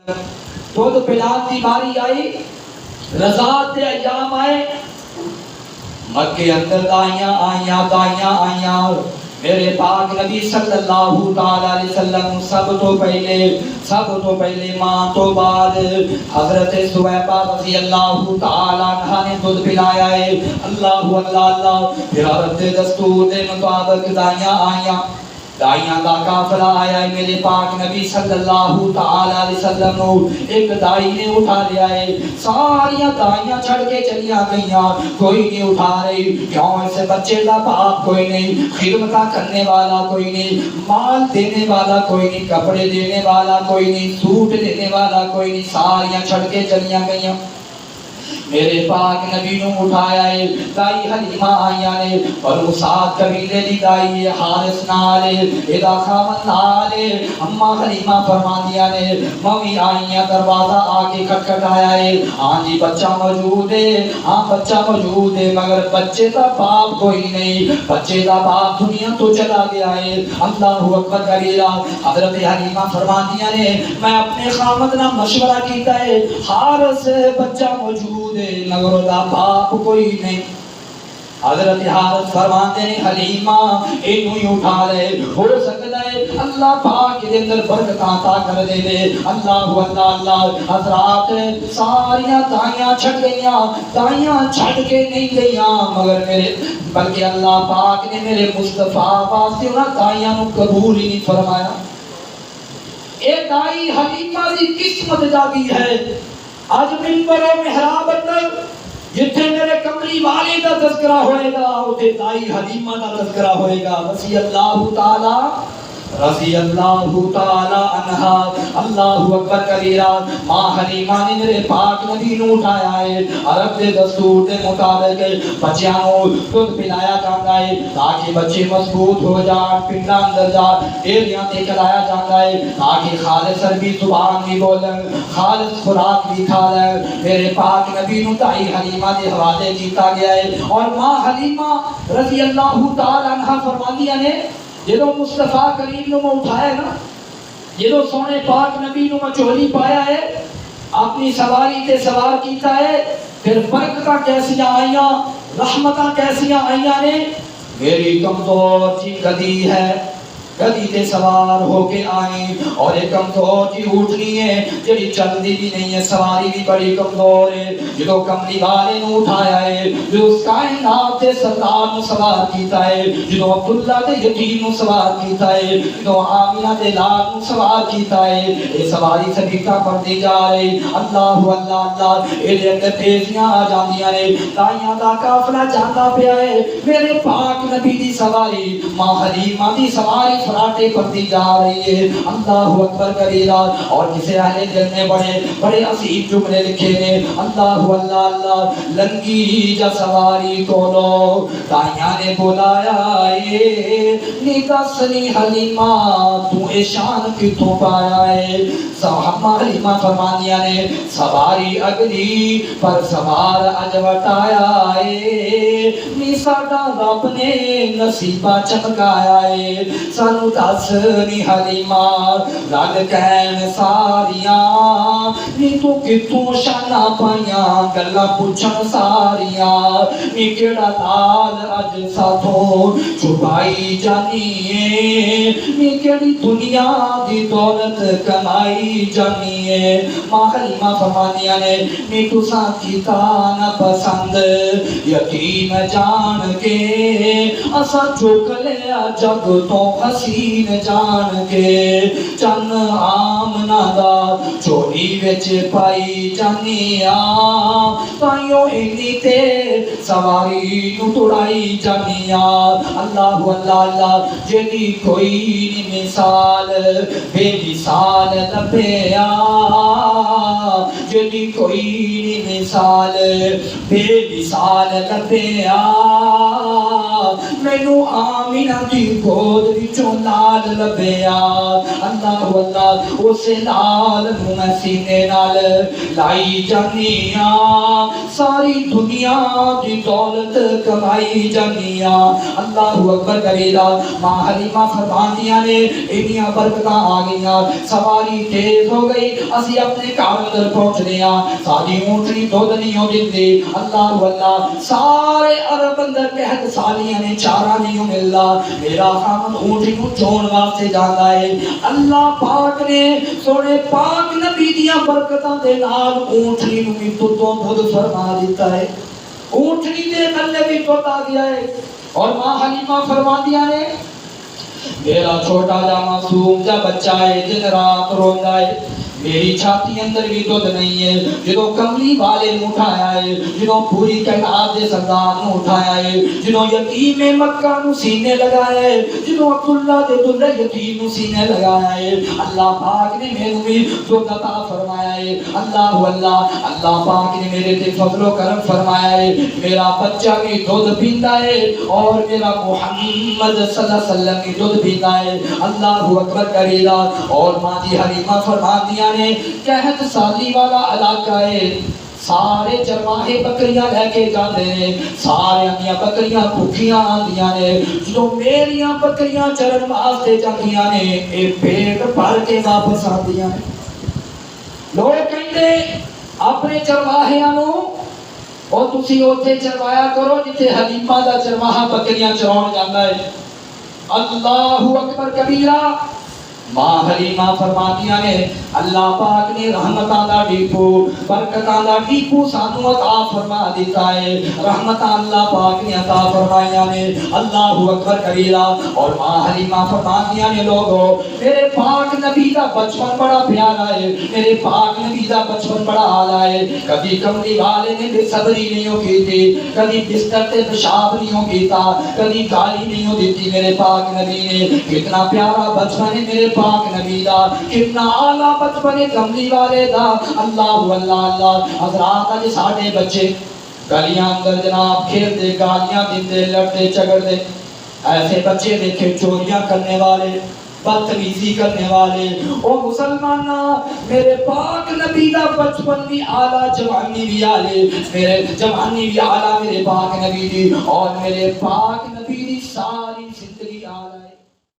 دودھ پلانے کی باری آئی، رضاعت دے ایام آئے، مکے اندر دائیاں آئیاں میرے پاک نبی صلی اللہ تعالی علیہ وسلم سب تو پہلے ماں تو بعد حضرت سویبہ رضی اللہ تعالی عنہ نے دودھ پلایا ہے۔ اللہ پھر عورت دستور دے مطابق دائیاں دا قافلہ آیا ہے، میرے پاک نبی صلی اللہ تعالی علیہ وسلم نو ایک دائی نے اٹھا لیا ہے، ساریاں دائیاں چھڑ کے چلیاں گئیاں، کوئی نہیں اٹھا رہی، کیوں؟ ایسے بچے دا باپ کوئی نہیں، خدمتہ کرنے والا کوئی نہیں، مال دینے والا کوئی نہیں، کپڑے دینے والا کوئی نہیں، سوٹ دینے والا کوئی نہیں، ساریاں چھڑ کے چلیاں گئیاں۔ میرے پاک نبی نو اٹھایا ہے، دائی حلیمہ آئیاں نے، اور اساد قبیلے دی دائی حارث نالے ادا خامن نالے اماں حلیمہ فرماندیاں نے، ممی آئیاں دروازہ آکے کھٹکھٹایا ہے، ہاں جی بچہ موجود ہے، مگر بچے دا باپ کوئی نہیں، بچے دا باپ دنیا تو چلا گیا ہے۔ اللہ اکبر کبیرہ۔ حضرت حلیمہ فرماندیاں نے، میں اپنے خامد نہ مشورہ کیتا ہے، حارث بچہ موجود ہے مگر دا باپ کوئی نہیں۔ حضرت حارث فرماتے ہیں، حلیمہ اینو ہی اٹھا لے، ہو سکتا ہے اللہ پاک کے اندر برکت عطا کر دے دے۔ اللہ حضرات ساریاں دائیاں چھٹ گئیاں، دائیاں چھٹ کے نہیں گئیاں، مگر بلکہ اللہ پاک نے میرے مصطفیٰ واسطے انہاں دائیاں نو قبول ہی نہیں فرمایا۔ اے دائی حلیمہ دی قسمت جاگی ہے، آج منبر و محراب اندر جتھے میرے کملی والے دا تذکرہ ہوئے گا، اتھے دائی حلیمہ دا تذکرہ ہوئے گا، رضی اللہ تعالی عنہ۔ اللہ اکبر کبیرہ۔ ماں حلیمہ نے میرے پاک نبی نو اٹھایا ہے، عرب دے دستور دے مطابق بچیاں نو دودھ پلایا جاتا ہے تاکہ بچے مضبوط ہو جان، پنڈا اندر جا ڈیریاں تے کھلایا جاتا ہے تاکہ خالص عربی زبان بھی بولن، خالص خوراک بھی کھا لیں۔ میرے پاک نبی نو دائی حلیمہ دے حوالے کیتا گیا ہے، اور ماں حلیمہ رضی اللہ تعالی عنہ فرماندیاں نے، جدو مصطفیٰ کریم نو میں اٹھایا نا، جدو سونے پاک نبی نو میں چولی پایا ہے، اپنی سواری تے سوار کیتا ہے، پھر برکتاں کیسیاں آئیاں، رحمتاں کیسیاں آئیاں نے۔ میری کمزور جی گدی ہے، گدی تے سوار ہو کے آئیں، اور ایک کمزور جی اٹھنی ہے جڑی چلدی بھی نہیں ہے، سواری بھی بڑی کمزور ہے۔ جدو کملی والے نو اٹھایا ہے، جو اس کائنات دے سردار نو سوار کیتا ہے، جدو عبداللہ دے یتیم نو سوار کیتا ہے، جدو آمینہ دے لال نو سوار کیتا ہے، یہ سواری صدیقہ پڑھتی جا رہے۔ اللہ اے دے اندر تیزیاں آ جاندیاں نے، دائیاں دا قافلہ جاندا پیا ہے، میرے پاک نبی دی سواری ماں حلیمہ دی سواری فراٹے پڑھتی جا رہی ہے۔ اللہ اکبر کبیرہ۔ اور کسے اہل دل نے بڑے عظیم جملے لکھے نے، اللہ لنگی جا سواری کولو دائیاں نے بلایا ہے، نی دسنی حلیمہ تو اے شان کتوں پایا ہے۔ صحابہ حلیمہ فرماندیاں نے، سواری اگلی پر سوار اجوٹایا ہے، نی ساڈا رب نے نصیبہ چمکایا ہے۔ سانو دس نی حلیمہ رگ کہن ساریاں، نی تو کتوں شانہ پائیاں گلا پوچھن ساریاں، نی کیڑا لال اج ساتھوں چھپائی جانی ہے، نی کیڑی دنیا دی دولت کمائی جانی ہے۔ ماں حلیمہ فرماندیاں نے، نی تساں کیتا نہ پسند یتیم جان کے، اساں چک لیا جگ تو حسین جان کے، چن آمنہ دا چولی وچ پائی جانیاں، تائیوں اینی تے سواری نو توڑائی جانیاں۔ اللہ جیدی کوئی نہیں مثال بے مثال لبیا، جیدی کوئی نہیں مثال بے مثال لبیا، مینو آمینہ دی گود وچوں لال لبیا اللہ اللہ اسے لال نو میں سینے نال لائی جانیاں ساری دنیا دی دولت کمائی جانیاں اللہ اکبر کبیرہ ماں حلیمہ فرماندیاں نے انیاں برکتاں آ گئیاں سواری تیز ہو گئی اسی اپنے گھر اندر پہنچنے ہاں ساری اونٹنی دودھ نہیں ہو دیندی اللہ اللہ سارے عرب اندر قحط سالیاں نے چارہ نہیں ہو ملدا میرا خامد اونٹنی کو چون واسطے جاندا ہے اللہ پاک نے سونے پاک نبی دیاں برکتاں دے نال اونٹنی نو بھی تو دودھ فرما دیتا ہے اونٹنی دے گلے بھی دودھ آ گیا ہے اور ماں حلیمہ فرماندیاں نے میرا چھوٹا جا معصوم جا بچہ ہے دن رات روندا ہے میری چھاتی اندر بھی دودھ نہیں ہے جنہوں کملی والے نے اٹھایا ہے جنہوں پوری کائنات دے سردار نے اٹھایا ہے جنہوں یتیم مکہ نو سینے لگایا ہے جنہوں عبداللہ دے دلہ یتیم نو سینے لگایا ہے اللہ پاک نے میرے بھی دودھ عطا فرمایا ہے اللہ اللہ اللہ پاک نے میرے تے فضل و کرم فرمایا ہے میرا بچہ بھی دودھ پیندا ہے اور میرا محمد صلی اللہ علیہ وسلم بھی دودھ پیندا ہے اللہ اکبر کبیرہ اور ماں جی حلیمہ فرماندیاں نے قحط سالی والا علاقہ ہے سارے چرواہے بکریاں لے کے جاندے نے سارے اندیاں بکریاں بھوکیاں آندیاں نے جو میریاں بکریاں چرن واسطے جاندیاں نے اے پیٹ بھر کے واپس آندیاں نے لوگ کہندے اپنے چرواہیاں نو او تسی اوتھے چروایا کرو جتھے حلیمہ دا چرواہا بکریاں چراون جاندا ہے اللہ اکبر کبیرہ ماں حلیمہ فرماندیاں نے اللہ پاک نے رحمتاں دا ڈیپو برکتاں دا ڈیپو سانو عطا فرما دیتا ہے رحمتاں اللہ پاک نے عطا فرمائیاں نے اللہ اکبر کبیرہ اور ماں حلیمہ فرماندیاں نے لوگو میرے پاک نبی دا بچپن بڑا پیارا ہے میرے پاک نبی دا بچپن بڑا اعلیٰ ہے کبھی کملی والے نے بے صبری نہیں ہو کی تھی کبھی بستر تے پیشاب نہیں ہو کیتا کبھی گالی نہیں ہو دیتی میرے پاک نبی نے کتنا پیارا بچپن ہے میرے پاک نبی دا کتنا اعلیٰ بچپن کملی والے دا اللہ اللہ اللہ حضرات آج ساڑھے بچے گلیاں اندر جناب کھیلتے گالیاں دیتے لڑتے چگڑتے ایسے بچے دیکھے چوریاں کرنے والے بدتمیزی کرنے والے او مسلمانہ میرے پاک نبی دا بچپن بھی اعلیٰ جوانی بھی اعلیٰ میرے جوانی بھی اعلیٰ میرے پاک نبی دی اور میرے پاک نبی